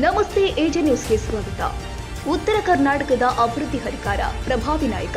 ನಮಸ್ತೆ ಎಜೆ ನ್ಯೂಸ್ಗೆ ಸ್ವಾಗತ. ಉತ್ತರ ಕರ್ನಾಟಕದ ಅಭಿವೃದ್ಧಿ ಹರಿಕಾರ ಪ್ರಭಾವಿ ನಾಯಕ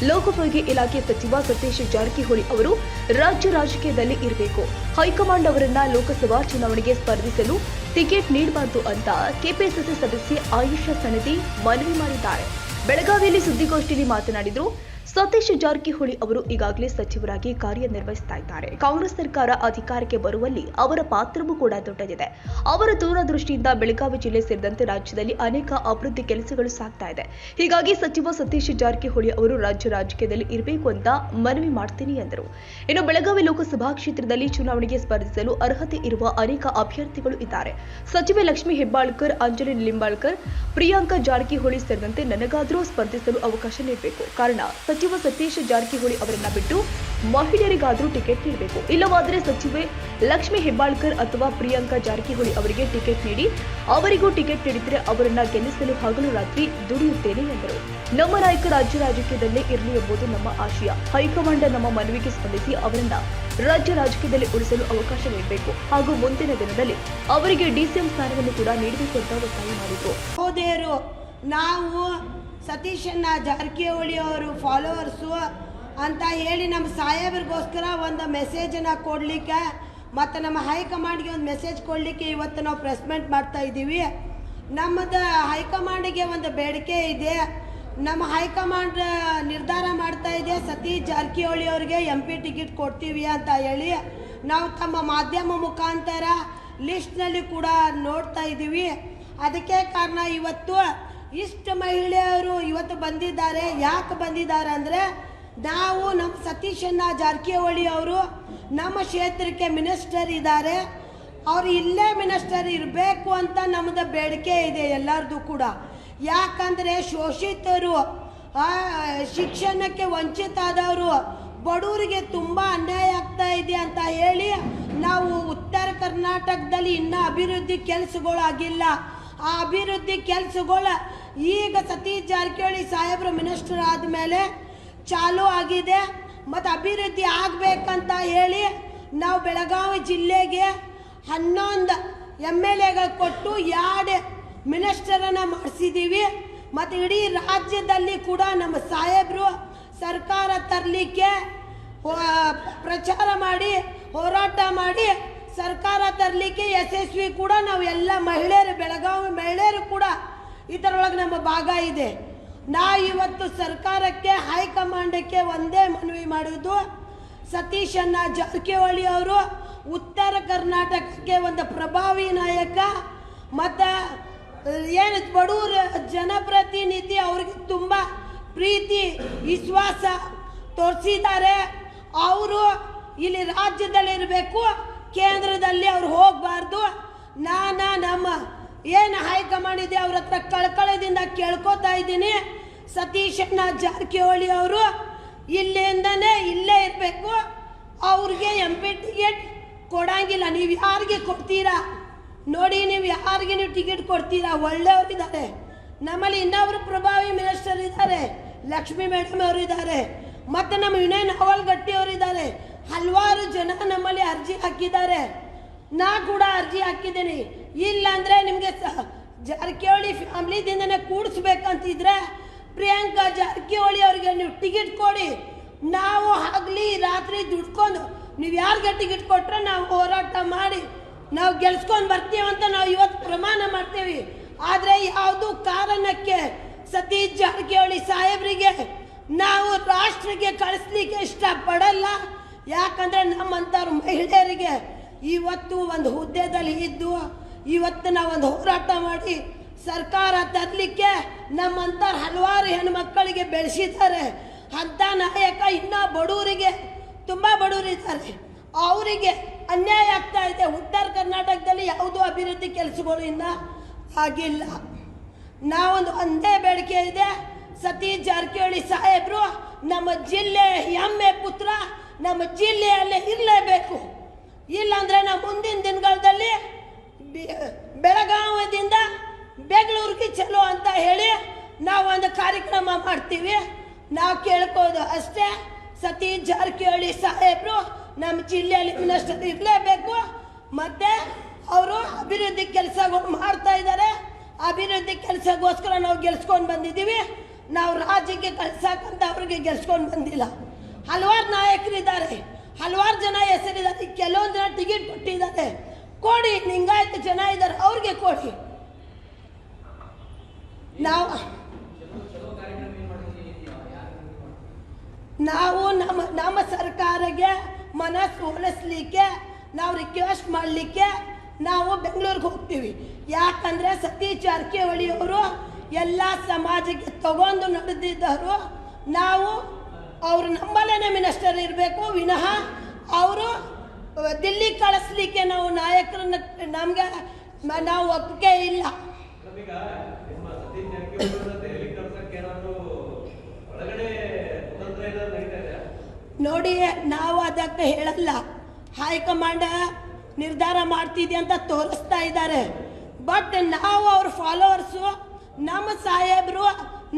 ಲೋಕೋಪಯೋಗಿ ಇಲಾಖೆ ಸಚಿವ ಸತೀಶ್ ಜಾರಕಿಹೊಳಿ ಅವರು ರಾಜ್ಯ ರಾಜಕೀಯದಲ್ಲಿ ಇರಬೇಕು. ಹೈಕಮಾಂಡ್ ಅವರನ್ನ ಲೋಕಸಭಾ ಚುನಾವಣೆಗೆ ಸ್ಪರ್ಧಿಸಲು ಟಿಕೆಟ್ ನೀಡಬಾರದು ಅಂತ ಕೆಪಿಸಿಸಿ ಸದಸ್ಯೆ ಆಯಿಷಾ ಸನದಿ ಮನವಿ ಮಾಡಿದ್ದಾರೆ. ಬೆಳಗಾವಿಯಲ್ಲಿ ಸುದ್ದಿಗೋಷ್ಠಿಯಲ್ಲಿ ಮಾತನಾಡಿದರು. ಸತೀಶ್ ಜಾರಕಿಹೊಳಿ ಅವರು ಈಗಾಗಲೇ ಸಚಿವರಾಗಿ ಕಾರ್ಯನಿರ್ವಹಿಸ್ತಾ ಇದ್ದಾರೆ. ಕಾಂಗ್ರೆಸ್ ಸರ್ಕಾರ ಅಧಿಕಾರಕ್ಕೆ ಬರುವಲ್ಲಿ ಅವರ ಪಾತ್ರವೂ ಕೂಡ ದೊಡ್ಡದಿದೆ. ಅವರ ದೂರದೃಷ್ಟಿಯಿಂದ ಬೆಳಗಾವಿ ಜಿಲ್ಲೆ ಸೇರಿದಂತೆ ರಾಜ್ಯದಲ್ಲಿ ಅನೇಕ ಅಭಿವೃದ್ಧಿ ಕೆಲಸಗಳು ಸಾಗ್ತಾ ಇದೆ. ಹೀಗಾಗಿ ಸಚಿವ ಸತೀಶ್ ಜಾರಕಿಹೊಳಿ ಅವರು ರಾಜ್ಯ ರಾಜಕೀಯದಲ್ಲಿ ಇರಬೇಕು ಅಂತ ಮನವಿ ಮಾಡ್ತೀನಿ ಎಂದರು. ಇನ್ನು ಬೆಳಗಾವಿ ಲೋಕಸಭಾ ಕ್ಷೇತ್ರದಲ್ಲಿ ಚುನಾವಣೆಗೆ ಸ್ಪರ್ಧಿಸಲು ಅರ್ಹತೆ ಇರುವ ಅನೇಕ ಅಭ್ಯರ್ಥಿಗಳು ಇದ್ದಾರೆ. ಸಚಿವೆ ಲಕ್ಷ್ಮೀ ಹೆಬ್ಬಾಳ್ಕರ್, ಅಂಜಲಿ ನಿಂಬಾಳ್ಕರ್, ಪ್ರಿಯಾಂಕಾ ಜಾರಕಿಹೊಳಿ ಸೇರಿದಂತೆ ನನಗಾದರೂ ಸ್ಪರ್ಧಿಸಲು ಅವಕಾಶ ನೀಡಬೇಕು. ಕಾರಣ ಸಚಿವ ಸತೀಶ್ ಜಾರಕಿಹೊಳಿ ಅವರನ್ನ ಬಿಟ್ಟು ಮಹಿಳೆಯರಿಗಾದರೂ ಟಿಕೆಟ್ ನೀಡಬೇಕು. ಇಲ್ಲವಾದರೆ ಸಚಿವೆ ಲಕ್ಷ್ಮೀ ಹೆಬ್ಬಾಳ್ಕರ್ ಅಥವಾ ಪ್ರಿಯಾಂಕಾ ಜಾರಕಿಹೊಳಿ ಅವರಿಗೆ ಟಿಕೆಟ್ ನೀಡಿ ಅವರಿಗೂ ಟಿಕೆಟ್ ನೀಡಿದರೆ ಅವರನ್ನ ಗೆಲ್ಲಿಸಲು ಹಗಲು ರಾತ್ರಿ ದುಡಿಯುತ್ತೇನೆ ಎಂದರು. ನಮ್ಮ ನಾಯಕ ರಾಜ್ಯ ರಾಜಕೀಯದಲ್ಲೇ ಇರಲಿ ಎಂಬುದು ನಮ್ಮ ಆಶಯ. ಹೈಕಮಾಂಡ್ ನಮ್ಮ ಮನವಿಗೆ ಸ್ಪಂದಿಸಿ ಅವರನ್ನ ರಾಜ್ಯ ರಾಜಕೀಯದಲ್ಲಿ ಉಳಿಸಲು ಅವಕಾಶ ನೀಡಬೇಕು ಹಾಗೂ ಮುಂದಿನ ದಿನದಲ್ಲಿ ಅವರಿಗೆ ಡಿಸಿಎಂ ಸ್ಥಾನವನ್ನು ಕೂಡ ನೀಡಬೇಕು ಅಂತ ಒತ್ತಾಯ ಮಾಡಿದರು. ನಾವು ಸತೀಶಣ್ಣ ಜಾರಕಿಹೊಳಿ ಅವರು ಫಾಲೋವರ್ಸು ಅಂತ ಹೇಳಿ ನಮ್ಮ ಸಾಹೇಬ್ರಿಗೋಸ್ಕರ ಒಂದು ಮೆಸೇಜನ್ನು ಕೊಡಲಿಕ್ಕೆ ಮತ್ತು ನಮ್ಮ ಹೈಕಮಾಂಡ್ಗೆ ಒಂದು ಮೆಸೇಜ್ ಕೊಡಲಿಕ್ಕೆ ಇವತ್ತು ನಾವು ಪ್ರೆಸ್ ಮೀಟ್ ಮಾಡ್ತಾ ಇದ್ದೀವಿ. ನಮ್ಮದು ಹೈಕಮಾಂಡ್ಗೆ ಒಂದು ಬೇಡಿಕೆ ಇದೆ. ನಮ್ಮ ಹೈಕಮಾಂಡ್ ನಿರ್ಧಾರ ಮಾಡ್ತಾ ಇದೆ, ಸತೀಶ್ ಜಾರಕಿಹೊಳಿ ಅವರಿಗೆ MP ಟಿಕೆಟ್ ಕೊಡ್ತೀವಿ ಅಂತ ಹೇಳಿ ನಾವು ತಮ್ಮ ಮಾಧ್ಯಮ ಮುಖಾಂತರ ಲಿಸ್ಟ್ನಲ್ಲಿ ಕೂಡ ನೋಡ್ತಾ ಇದ್ದೀವಿ. ಅದಕ್ಕೆ ಕಾರಣ ಇವತ್ತು ಇಷ್ಟು ಮಹಿಳೆಯರು ಇವತ್ತು ಬಂದಿದ್ದಾರೆ. ಯಾಕೆ ಬಂದಿದ್ದಾರೆ ಅಂದರೆ ನಾವು ನಮ್ಮ ಸತೀಶಣ್ಣ ಜಾರಕಿಹೊಳಿ ಅವರು ನಮ್ಮ ಕ್ಷೇತ್ರಕ್ಕೆ ಮಿನಿಸ್ಟರ್ ಇದ್ದಾರೆ, ಅವರು ಇಲ್ಲೇ ಮಿನಿಸ್ಟರ್ ಇರಬೇಕು ಅಂತ ನಮ್ಮದು ಬೇಡಿಕೆ ಇದೆ ಎಲ್ಲರದು ಕೂಡ. ಯಾಕಂದರೆ ಶೋಷಿತರು, ಶಿಕ್ಷಣಕ್ಕೆ ವಂಚಿತ ಆದವರು, ಬಡವರಿಗೆ ತುಂಬ ಅನ್ಯಾಯ ಆಗ್ತಾ ಇದೆ ಅಂತ ಹೇಳಿ ನಾವು ಉತ್ತರ ಕರ್ನಾಟಕದಲ್ಲಿ ಇನ್ನೂ ಅಭಿವೃದ್ಧಿ ಕೆಲಸಗಳು ಆಗಿಲ್ಲ. ಆ ಅಭಿವೃದ್ಧಿ ಕೆಲಸಗಳು ಈಗ ಸತೀಶ್ ಜಾರಕಿಹೊಳಿ ಸಾಹೇಬ್ರು ಮಿನಿಸ್ಟರ್ ಆದಮೇಲೆ ಚಾಲೂ ಆಗಿದೆ. ಮತ್ತು ಅಭಿವೃದ್ಧಿ ಆಗಬೇಕಂತ ಹೇಳಿ ನಾವು ಬೆಳಗಾವಿ ಜಿಲ್ಲೆಗೆ 11 MLAಗಳು ಕೊಟ್ಟು 2 ಮಿನಿಸ್ಟರನ್ನು ಮಾಡಿಸಿದ್ದೀವಿ. ಮತ್ತು ಇಡೀ ರಾಜ್ಯದಲ್ಲಿ ಕೂಡ ನಮ್ಮ ಸಾಹೇಬರು ಸರ್ಕಾರ ತರಲಿಕ್ಕೆ ಪ್ರಚಾರ ಮಾಡಿ ಹೋರಾಟ ಮಾಡಿ ಸರ್ಕಾರ ತರಲಿಕ್ಕೆ ಯಶಸ್ವಿ ಕೂಡ ನಾವು ಎಲ್ಲ ಮಹಿಳೆಯರು, ಬೆಳಗಾವಿ ಮಹಿಳೆಯರು ಕೂಡ ಇದರೊಳಗೆ ನಮ್ಮ ಭಾಗ ಇದೆ. ಇವತ್ತು ಸರ್ಕಾರಕ್ಕೆ ಹೈಕಮಾಂಡಕ್ಕೆ ಒಂದೇ ಮನವಿ ಮಾಡೋದು, ಸತೀಶಣ್ಣ ಜಾರಕಿಹೊಳಿ ಅವರು ಉತ್ತರ ಕರ್ನಾಟಕಕ್ಕೆ ಒಂದು ಪ್ರಭಾವಿ ನಾಯಕ ಮತ್ತು ಏನು ಬಡವರ ಜನಪ್ರತಿನಿಧಿ, ಅವ್ರಿಗೆ ತುಂಬ ಪ್ರೀತಿ ವಿಶ್ವಾಸ ತೋರಿಸಿದ್ದಾರೆ. ಅವರು ಇಲ್ಲಿ ರಾಜ್ಯದಲ್ಲಿರಬೇಕು, ಕೇಂದ್ರದಲ್ಲಿ ಅವ್ರು ಹೋಗಬಾರ್ದು. ನಮ್ಮ ಏನು ಹೈಕಮಾಂಡ್ ಇದೆ ಅವ್ರ ಹತ್ರ ಕಳಕಳದಿಂದ ಕೇಳ್ಕೊತಾ ಇದ್ದೀನಿ, ಸತೀಶಣ್ಣ ಜಾರಕಿಹೊಳಿ ಅವರು ಇಲ್ಲಿಂದನೇ ಇಲ್ಲೇ ಇರಬೇಕು. ಅವ್ರಿಗೆ MP ಟಿಕೆಟ್ ಕೊಡಂಗಿಲ್ಲ. ನೀವು ಯಾರಿಗೆ ಕೊಡ್ತೀರಾ ನೋಡಿ, ನೀವು ಯಾರಿಗೆ ನೀವು ಟಿಕೆಟ್ ಕೊಡ್ತೀರಾ? ಒಳ್ಳೆಯವರಿದ್ದಾರೆ. ನಮ್ಮಲ್ಲಿ ಇನ್ನೊಬ್ರು ಪ್ರಭಾವಿ ಮಿನಿಸ್ಟರ್ ಇದ್ದಾರೆ, ಲಕ್ಷ್ಮೀ ಮೇಡಮ್ ಅವರು ಇದ್ದಾರೆ, ಮತ್ತು ನಮ್ಮ ವಿನಯ್ ನಾವಲ್ಗಟ್ಟಿ ಅವರಿದ್ದಾರೆ. ಹಲವಾರು ಜನ ನಮ್ಮಲ್ಲಿ ಅರ್ಜಿ ಹಾಕಿದ್ದಾರೆ. ನಾ ಕೂಡ ಅರ್ಜಿ ಹಾಕಿದ್ದೀನಿ. ಇಲ್ಲಾಂದರೆ ನಿಮಗೆ ಜಾರಕಿಹೊಳಿ ಫ್ಯಾಮ್ಲಿದಿಂದನೇ ಕೂಡಿಸ್ಬೇಕಂತಿದ್ರೆ ಪ್ರಿಯಾಂಕಾ ಜಾರಕಿಹೊಳಿ ಅವರಿಗೆ ನೀವು ಟಿಕೆಟ್ ಕೊಡಿ. ನಾವು ಆಗಲಿ ರಾತ್ರಿ ದುಡ್ಕೊಂಡು ನೀವು ಯಾರಿಗೆ ಟಿಕೆಟ್ ಕೊಟ್ಟರೆ ನಾವು ಹೋರಾಟ ಮಾಡಿ ನಾವು ಗೆಲ್ಸ್ಕೊಂಡು ಬರ್ತೀವಂತ ನಾವು ಇವತ್ತು ಪ್ರಮಾಣ ಮಾಡ್ತೀವಿ. ಆದರೆ ಯಾವುದೂ ಕಾರಣಕ್ಕೆ ಸತೀಶ್ ಜಾರಕಿಹೊಳಿ ಸಾಹೇಬರಿಗೆ ನಾವು ರಾಷ್ಟ್ರಕ್ಕೆ ಕಳಿಸ್ಲಿಕ್ಕೆ ಇಷ್ಟಪಡಲ್ಲ. ಯಾಕಂದರೆ ನಮ್ಮಂಥವ್ರು ಮಹಿಳೆಯರಿಗೆ ಇವತ್ತು ಒಂದು ಹುದ್ದೆದಲ್ಲಿ ಇದ್ದು ಇವತ್ತು ನಾವೊಂದು ಹೋರಾಟ ಮಾಡಿ ಸರ್ಕಾರ ತರಲಿಕ್ಕೆ ನಮ್ಮಂಥವ್ರು ಹಲವಾರು ಹೆಣ್ಮಕ್ಕಳಿಗೆ ಬೆಳೆಸಿದ್ದಾರೆ. ಅಂಥ ನಾಯಕ ಇನ್ನೂ ಬಡವರಿಗೆ, ತುಂಬ ಬಡವರಿದ್ದಾರೆ, ಅವರಿಗೆ ಅನ್ಯಾಯ ಆಗ್ತಾ ಇದೆ. ಉತ್ತರ ಕರ್ನಾಟಕದಲ್ಲಿ ಯಾವುದೂ ಅಭಿವೃದ್ಧಿ ಕೆಲಸಗಳು ಇನ್ನೂ ಆಗಿಲ್ಲ. ಒಂದೇ ಬೇಡಿಕೆ ಇದೆ, ಸತೀಶ್ ಜಾರಕಿಹೊಳಿ ಸಾಹೇಬರು ನಮ್ಮ ಜಿಲ್ಲೆ ಹೆಮ್ಮೆ ಪುತ್ರ, ನಮ್ಮ ಜಿಲ್ಲೆಯಲ್ಲೇ ಇರಲೇಬೇಕು. ಇಲ್ಲಾಂದರೆ ನಾವು ಮುಂದಿನ ದಿನಗಳಲ್ಲಿ ಬೆಳಗಾವಿಯಿಂದ ಬೆಂಗಳೂರಿಗೆ ಚಲೋ ಅಂತ ಹೇಳಿ ನಾವು ಒಂದು ಕಾರ್ಯಕ್ರಮ ಮಾಡ್ತೀವಿ. ನಾವು ಕೇಳ್ಕೋದು ಅಷ್ಟೇ, ಸತೀಶ್ ಜಾರಕಿಹೊಳಿ ಸಾಹೇಬರು ನಮ್ಮ ಜಿಲ್ಲೆಯಲ್ಲಿ ಮಿನಿಸ್ಟರ್ ಇರಲೇಬೇಕು. ಮತ್ತು ಅವರು ಅಭಿವೃದ್ಧಿ ಕೆಲಸಗಳು ಮಾಡ್ತಾ ಇದ್ದಾರೆ. ಅಭಿವೃದ್ಧಿ ಕೆಲಸಗೋಸ್ಕರ ನಾವು ಗೆಲ್ಸ್ಕೊಂಡು ಬಂದಿದ್ದೀವಿ. ನಾವು ರಾಜ್ಯಕ್ಕೆ ಕಳ್ಸಕ್ಕಂತ ಅವ್ರಿಗೆ ಗೆಲ್ಸ್ಕೊಂಡು ಬಂದಿಲ್ಲ. ಹಲವಾರು ನಾಯಕರಿದ್ದಾರೆ, ಹಲವಾರು ಜನ ಹೆಸರಿದ್ದಾರೆ, ಕೆಲವೊಂದು ಜನ ಟಿಕೆಟ್ ಕೊಟ್ಟಿದ್ದಾರೆ. ಕೊಡಿ, ಲಿಂಗಾಯತ ಜನ ಇದ್ದಾರೆ, ಅವ್ರಿಗೆ ಕೊಡಿ. ನಾವು ನಮ್ಮ ಸರ್ಕಾರಕ್ಕೆ ಮನಸ್ಸು ಒಲಿಸ್ಲಿಕ್ಕೆ ನಾವು ರಿಕ್ವೆಸ್ಟ್ ಮಾಡಲಿಕ್ಕೆ ನಾವು ಬೆಂಗಳೂರಿಗೆ ಹೋಗ್ತೀವಿ. ಯಾಕಂದರೆ ಸತೀಶ್ ಜಾರಕಿಹೊಳಿ ಅವರು ಎಲ್ಲ ಸಮಾಜಕ್ಕೆ ತಗೊಂಡು ನಡೆದಿದ್ದರು. ನಾವು ಅವರು ನಮ್ಮಲ್ಲೇ ಮಿನಿಸ್ಟರ್ ಇರಬೇಕು ವಿನಃ ಅವರು ದಿಲ್ಲಿ ಕಳಿಸ್ಲಿಕ್ಕೆ ನಾವು ನಾಯಕರನ್ನ ನಮ್ಗೆ ನಾವು ಒಪ್ಪಿಗೆ ಇಲ್ಲ. ನೋಡಿ, ನಾವು ಅದಕ್ಕೆ ಹೇಳಲ್ಲ. ಹೈಕಮಾಂಡ್ ನಿರ್ಧಾರ ಮಾಡ್ತಿದೆ ಅಂತ ತೋರಿಸ್ತಾ ಇದ್ದಾರೆ. ಬಟ್ ನಾವು ಅವ್ರ ಫಾಲೋವರ್ಸು, ನಮ್ಮ ಸಾಹೇಬರು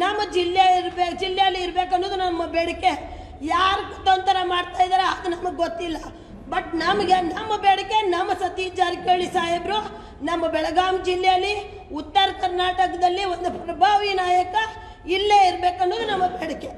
ನಮ್ಮ ಜಿಲ್ಲೆಯಲ್ಲಿ ಇರ್ಬೇಕು ಅನ್ನೋದು ನಮ್ಮ ಬೇಡಿಕೆ. ಯಾರು ಕುತಂತ್ರ ಮಾಡ್ತಾ ಇದ್ದಾರೆ ಅದು ನಮಗೆ ಗೊತ್ತಿಲ್ಲ. ಬಟ್ ನಮಗೆ ನಮ್ಮ ಬೇಡಿಕೆ, ನಮ್ಮ ಸತೀಶ್ ಜಾರಕಿಹೊಳಿ ಸಾಹೇಬರು ನಮ್ಮ ಬೆಳಗಾಂ ಜಿಲ್ಲೆಯಲ್ಲಿ ಉತ್ತರ ಕರ್ನಾಟಕದಲ್ಲಿ ಒಂದು ಪ್ರಭಾವಿ ನಾಯಕ ಇಲ್ಲೇ ಇರಬೇಕನ್ನೋದು ನಮ್ಮ ಬೇಡಿಕೆ.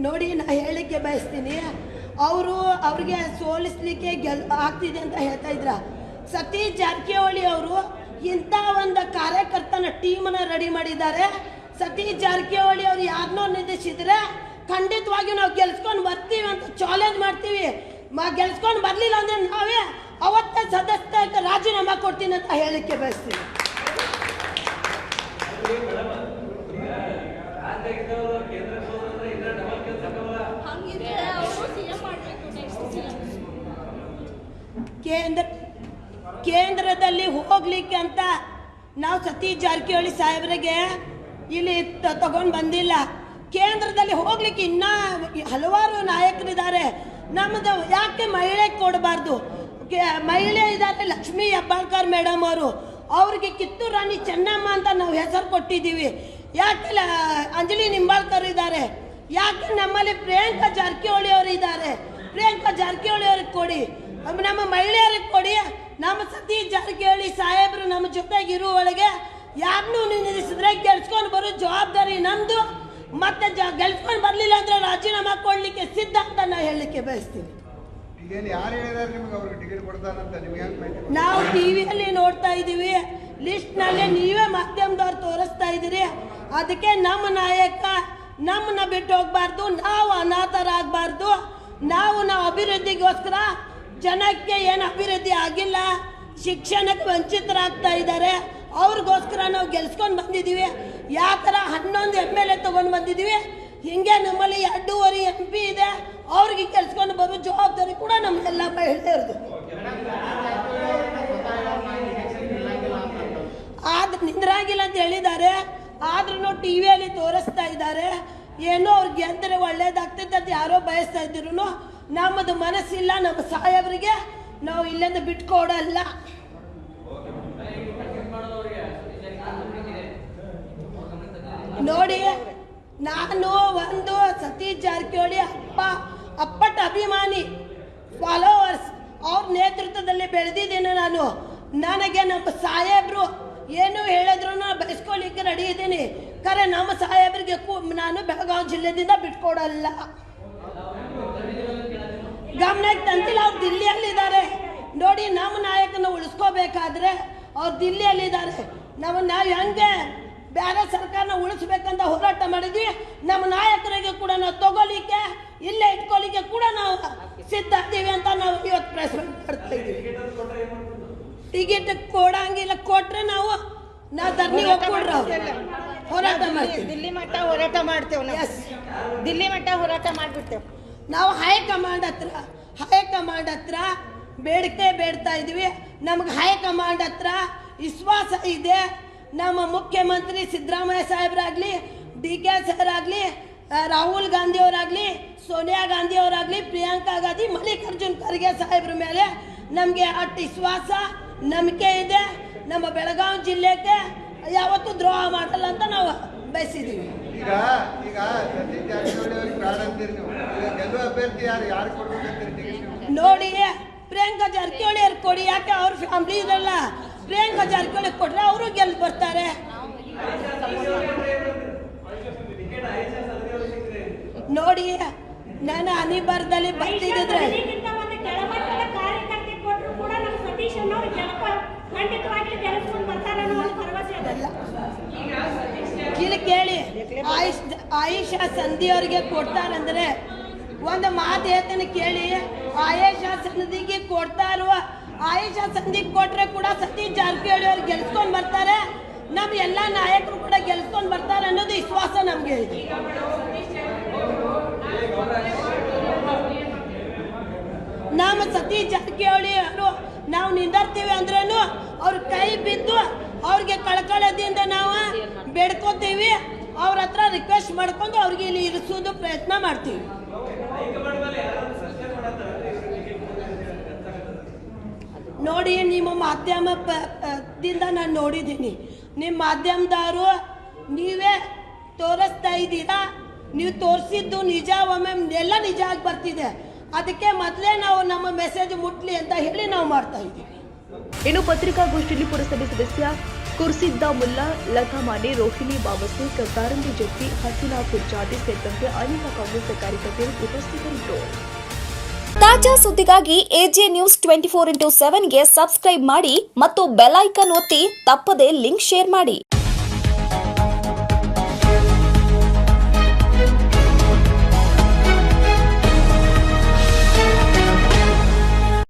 ನೋಡಿ ನಾ ಹೇಳಿಕೆ ಬಯಸ್ತೀನಿ. ಅವ್ರಿಗೆ ಸೋಲಿಸ್ಲಿಕ್ಕೆ ಆಗ್ತಿದೆ ಅಂತ ಹೇಳ್ತಾ ಇದ್ರ. ಸತೀಶ್ ಜಾರಕಿಹೊಳಿ ಅವರು ಇಂಥ ಒಂದು ಕಾರ್ಯಕರ್ತನ ಟೀಮನ್ನ ರೆಡಿ ಮಾಡಿದ್ದಾರೆ. ಸತೀಶ್ ಜಾರಕಿಹೊಳಿ ಅವರು ಯಾರನ್ನೋ ನಿಲ್ಲಿಸಿದ್ರೆ ಖಂಡಿತವಾಗಿ ನಾವು ಗೆಲ್ಸ್ಕೊಂಡು ಬರ್ತೀವಿ ಅಂತ ಚಾಲೆಂಜ್ ಮಾಡ್ತೀವಿ. ಗೆಲ್ಸ್ಕೊಂಡು ಬರಲಿಲ್ಲ ಅಂದ್ರೆ ನಾವೇ ಅವತ್ತೇ ಸದಸ್ಯಕ್ಕೆ ರಾಜೀನಾಮೆ ಕೊಡ್ತೀನಿ ಅಂತ ಹೇಳಿಕೆ ಬಯಸ್ತೀವಿ. ಕೇಂದ್ರದಲ್ಲಿ ಹೋಗ್ಲಿಕ್ಕೆ ಅಂತ ನಾವು ಸತೀಶ್ ಜಾರಕಿಹೊಳಿ ಸಾಹೇಬರಿಗೆ ಇಲ್ಲಿ ತಗೊಂಡು ಬಂದಿಲ್ಲ. ಕೇಂದ್ರದಲ್ಲಿ ಹೋಗ್ಲಿಕ್ಕೆ ಇನ್ನ ಹಲವಾರು ನಾಯಕರಿದ್ದಾರೆ. ನಮ್ಮದು ಯಾಕೆ ಮಹಿಳೆ ಕೊಡಬಾರ್ದು? ಮಹಿಳೆ ಇದ್ದಾರೆ, ಲಕ್ಷ್ಮೀ ಹೆಬ್ಬಾಳ್ಕರ್ ಮೇಡಮ್ ಅವರು. ಅವ್ರಿಗೆ ಕಿತ್ತೂರು ರಾಣಿ ಚೆನ್ನಮ್ಮ ಅಂತ ನಾವು ಹೆಸರು ಕೊಟ್ಟಿದ್ದೀವಿ. ಯಾಕೆ ಅಂಜಲಿ ನಿಂಬಾಳ್ಕರ್ ಇದ್ದಾರೆ? ಯಾಕೆ ನಮ್ಮಲ್ಲಿ ಪ್ರಿಯಾಂಕಾ ಜಾರಕಿಹೊಳಿ ಅವರು ಇದ್ದಾರೆ? ಪ್ರಿಯಾಂಕಾ ಜಾರಕಿಹೊಳಿ ಅವ್ರಿಗೆ ಕೊಡಿ, ನಮ್ಮ ಮಹಿಳೆಯರಿಗೆ ಕೊಡಿ. ನಮ್ಮ ಸತೀಶ್ ಜಾರಕಿಹೊಳಿ ಸಾಹೇಬರು ನಮ್ಮ ಜೊತೆಗೆ ಇರುವೊಳಗೆ ಯಾರನ್ನೂ ನಿಲ್ಲಿಸಿದ್ರೆ ಗೆಲ್ಸ್ಕೊಂಡು ಬರೋ ಜವಾಬ್ದಾರಿ ನಮ್ದು. ಮತ್ತೆ ಗೆಲ್ಸ್ಕೊಂಡು ಬರಲಿಲ್ಲ ಅಂದ್ರೆ ರಾಜೀನಾಮೆ ಕೊಡ್ಲಿಕ್ಕೆ ಸಿದ್ಧ ಅಂತ ನಾವು ಹೇಳಲಿಕ್ಕೆ ಬಯಸ್ತೀವಿ. ನಾವು ಟಿವಿಯಲ್ಲಿ ನೋಡ್ತಾ ಇದ್ದೀವಿ, ಲಿಸ್ಟ್ನಲ್ಲಿ ನೀವೇ ಮಾಧ್ಯಮದವ್ರು ತೋರಿಸ್ತಾ ಇದ್ದೀರಿ. ಅದಕ್ಕೆ ನಮ್ಮ ನಾಯಕ ನಮ್ಮನ್ನ ಬಿಟ್ಟು ಹೋಗ್ಬಾರ್ದು, ನಾವು ಅನಾಥರಾಗಬಾರ್ದು. ನಾವು ಅಭಿವೃದ್ಧಿಗೋಸ್ಕರ ಜನಕ್ಕೆ ಏನು ಅಭಿವೃದ್ಧಿ ಆಗಿಲ್ಲ, ಶಿಕ್ಷಣಕ್ಕೆ ವಂಚಿತರಾಗ್ತಾ ಇದ್ದಾರೆ, ಅವ್ರಿಗೋಸ್ಕರ ನಾವು ಗೆಲ್ಸ್ಕೊಂಡು ಬಂದಿದ್ದೀವಿ. ಯಾವ ಥರ 11 MLA ತೊಗೊಂಡು ಬಂದಿದ್ದೀವಿ, ಹಿಂಗೆ ನಮ್ಮಲ್ಲಿ 2.5 MP ಇದೆ. ಅವ್ರಿಗೆ ಗೆಲ್ಸ್ಕೊಂಡು ಬರೋ ಜವಾಬ್ದಾರಿ ಕೂಡ ನಮ್ಮೆಲ್ಲ ಮಹಿಳೆಯರದು. ಆದ್ರೆ ನಿಂದ್ರಾಗಿಲ್ಲ ಅಂತ ಹೇಳಿದ್ದಾರೆ, ಆದ್ರೂ ಟಿವಿಯಲ್ಲಿ ತೋರಿಸ್ತಾ ಇದ್ದಾರೆ. ಏನೋ ಅವ್ರಿಗೆ ಗೆದ್ದರೆ ಒಳ್ಳೇದಾಗ್ತೈತೆ ಅಂತ ಯಾರೋ ಬಯಸ್ತಾ ಇದ್ರು. ನಮ್ಮದು ಮನಸ್ಸಿಲ್ಲ, ನಮ್ಮ ಸಾಹೇಬರಿಗೆ ನಾವು ಇಲ್ಲಿಂದ ಬಿಟ್ಕೊಡಲ್ಲ. ನೋಡಿ, ನಾನು ಒಂದು ಸತೀಶ್ ಜಾರಕಿಹೊಳಿ ಅಪ್ಪಟ ಅಭಿಮಾನಿ, ಫಾಲೋವರ್ಸ್. ಅವ್ರ ನೇತೃತ್ವದಲ್ಲಿ ಬೆಳೆದಿದ್ದೇನೆ ನಾನು. ನನಗೆ ನಮ್ಮ ಸಾಹೇಬರು ಏನು ಹೇಳಿದ್ರು ಬಯಸ್ಕೊಳ್ಳಿಕ್ಕೆ ರೆಡಿ ಇದ್ದೀನಿ. ಖರೆ ನಮ್ಮ ಸಾಹೇಬರಿಗೆ ನಾನು ಬೆಳಗಾವಿ ಜಿಲ್ಲೆದಿಂದ ಬಿಟ್ಕೊಡಲ್ಲ. ಗಮನಕ್ಕೆ ತಂತಿಲ್ಲ, ಅವ್ರು ದಿಲ್ಲಿಯಲ್ಲಿದ್ದಾರೆ. ನೋಡಿ, ನಮ್ಮ ನಾಯಕನ ಉಳಿಸ್ಕೋಬೇಕಾದ್ರೆ ಅವ್ರು ದಿಲ್ಲಿಯಲ್ಲಿದ್ದಾರೆ. ನಾವು ಹೆಂಗೆ ಬೇರೆ ಸರ್ಕಾರನ ಉಳಿಸ್ಬೇಕಂತ ಹೋರಾಟ ಮಾಡಿದ್ವಿ, ನಮ್ಮ ನಾಯಕರಿಗೆ ಕೂಡ ನಾವು ತಗೋಲಿಕ್ಕೆ, ಇಲ್ಲೇ ಇಟ್ಕೊಳ್ಳಿಕ್ಕೆ ಕೂಡ ನಾವು ಸಿದ್ಧ ಇದ್ದೀವಿ ಅಂತ ನಾವು ಇವತ್ತು ಪ್ರೆಸ್ ಮಾಡ್ತಾ ಇದ್ದೀವಿ. ಟಿಕೆಟ್ ಕೊಡಂಗಿಲ್ಲ, ಕೊಟ್ರೆ ನಾವು ಧರಣಿ ಹೋಗ್ಕೊಡ್ರ ಹೋರಾಟ ಮಾಡ್ತೀವಿ. ದಿಲ್ಲಿ ಮಟ್ಟ ಹೋರಾಟ ಮಾಡ್ತೇವೆ. ದಿಲ್ಲಿ ಮಟ್ಟ ಹೋರಾಟ ಮಾಡ್ಬಿಡ್ತೇವೆ. ನಾವು ಹೈಕಮಾಂಡ್ ಹತ್ರ ಬೇಡ್ತಾ ಇದ್ದೀವಿ. ನಮ್ಗೆ ಹೈಕಮಾಂಡ್ ಹತ್ರ ವಿಶ್ವಾಸ ಇದೆ. ನಮ್ಮ ಮುಖ್ಯಮಂತ್ರಿ ಸಿದ್ದರಾಮಯ್ಯ ಸಾಹೇಬರಾಗಲಿ, DK ಸರ್ ಆಗಲಿ, ರಾಹುಲ್ ಗಾಂಧಿ ಅವರಾಗಲಿ, ಸೋನಿಯಾ ಗಾಂಧಿ ಅವರಾಗಲಿ, ಪ್ರಿಯಾಂಕಾ ಗಾಂಧಿ, ಮಲ್ಲಿಕಾರ್ಜುನ್ ಖರ್ಗೆ ಸಾಹೇಬ್ರ ಮೇಲೆ ನಮಗೆ ಅಷ್ಟು ವಿಶ್ವಾಸ ನಂಬಿಕೆ ಇದೆ. ನಮ್ಮ ಬೆಳಗಾವಿ ಜಿಲ್ಲೆಗೆ ಯಾವತ್ತೂ ದ್ರೋಹ ಮಾಡಲ್ಲ ಅಂತ ನಾವು ಬಯಸಿದ್ದೀವಿ. ಈಗ ಸತೀಶ್ ಜಾರಕಿಹೊಳಿ ಅವ್ರಿಗೆ ಬೇಡ ಅಂತೀರಿ ನೀವು. ಈಗ ಗೆಲ್ಲುವ ಅಭ್ಯರ್ಥಿ ಯಾರು ಕೊಡ್ಬೇಕಂತೀರಿ ಟಿಕೆಟ್ ನೀವು? ನೋಡಿ, ಪ್ರಿಯಾಂಕಾ ಜಾರಕಿಹೊಳಿ ಅವ್ರು ಕೊಡಿ. ಯಾಕೆ ಅವ್ರ ಫ್ಯಾಮಿಲಿ ಇರಲ್ಲ? ಪ್ರಿಯಾಂಕಾ ಜಾರಕಿಹೊಳಿ ಕೊಟ್ರೆ ಅವರು ಗೆದ್ದು ಬರ್ತಾರೆ. ನೋಡಿ, ನಾನು ಅನಿಬಾರದಲ್ಲಿ ಬರ್ತಿದ್ದಿದ್ರೆ ಇಲ್ಲಿ ಕೇಳಿ, ಆಯಿಷಾ ಸಂಧಿ ಅವ್ರಿಗೆ ಕೊಡ್ತಾರಂದ್ರೆ ಒಂದು ಮಾತು ಹೇಳ್ತಾನೆ ಕೇಳಿ. ಆಯಿಷಾ ಸಂಧಿಗೆ ಕೊಡ್ತಾರೋ, ಆಯಿಷಾ ಸಂಧಿಗೆ ಕೊಟ್ರೆ ಕೂಡ ಸತೀಶ್ ಜಾರಕಿಹೊಳಿ ಅವ್ರು ಗೆಲ್ಸ್ಕೊಂಡ್ ಬರ್ತಾರೆ. ನಮ್ಮ ಎಲ್ಲ ನಾಯಕರು ಕೂಡ ಗೆಲ್ಸ್ಕೊಂಡ್ ಬರ್ತಾರೆ ಅನ್ನೋದು ವಿಶ್ವಾಸ ನಮ್ಗೆ ಇದೆ. ನಮ್ಮ ಸತೀಶ್ ಜಾರಕಿಹೊಳಿ ಅವರು ನಾವು ನಿಂದಿರ್ತೀವಿ ಅಂದ್ರೂ ಅವ್ರ ಕೈ ಬಿದ್ದು ಅವ್ರಿಗೆ ಕಳಕಳದಿಂದ ನಾವು ಬೇಡ್ಕೋತೀವಿ. ಅವ್ರ ಹತ್ರ ರಿಕ್ವೆಸ್ಟ್ ಮಾಡ್ಕೊಂಡು ಅವ್ರಿಗೆ ಇಲ್ಲಿ ಇರಿಸೋದು ಪ್ರಯತ್ನ ಮಾಡ್ತೀವಿ. ನೋಡಿ, ನಿಮ್ಮ ಮಾಧ್ಯಮದಿಂದ ನಾನು ನೋಡಿದ್ದೀನಿ. ನಿಮ್ಮ ಮಾಧ್ಯಮದವರು ನೀವೇ ತೋರಿಸ್ತಾ ಇದ್ದೀರಾ. ನೀವು ತೋರಿಸಿದ್ದು ನಿಜ, ಒಮ್ಮೆ ಎಲ್ಲ ನಿಜ ಆಗಿ ಬರ್ತಿದೆ. ಅದಕ್ಕೆ ಮೊದಲೇ ನಾವು ನಮ್ಮ ಮೆಸೇಜ್ ಮುಟ್ಲಿ ಅಂತ ಹೇಳಿ ನಾವು ಮಾಡ್ತಾ ಇದ್ದೀವಿ. ಇನ್ನು ಪತ್ರಿಕಾಗೋಷ್ಠಿಯಲ್ಲಿ ಪುರಸಭೆ ಸದಸ್ಯ ಕುರ್ಸಿದ್ದಾ ಮುಲ್ಲಾ, ಲತಾ ಮಾನೆ, ರೋಹಿಣಿ ಬಾವಸೆ, ಕಾರಂಬಿ ಜಟ್ಟಿ, ಹಸೀನಾ ಪುರ್ಜಾದಿ ಸೇರಿದಂತೆ ಅನೇಕ ಕಾಂಗ್ರೆಸ್ ಕಾರ್ಯಕರ್ತರು ಉಪಸ್ಥಿತರಿದ್ದರು. ತಾಜಾ ಸುದ್ದಿಗಾಗಿ ಎಜೆ ನ್ಯೂಸ್ 24/7ಗೆ ಸಬ್ಸ್ಕ್ರೈಬ್ ಮಾಡಿ ಮತ್ತು ಬೆಲ್ ಐಕಾನ್ ಒತ್ತಿ ತಪ್ಪದೇ ಲಿಂಕ್ ಶೇರ್ ಮಾಡಿ.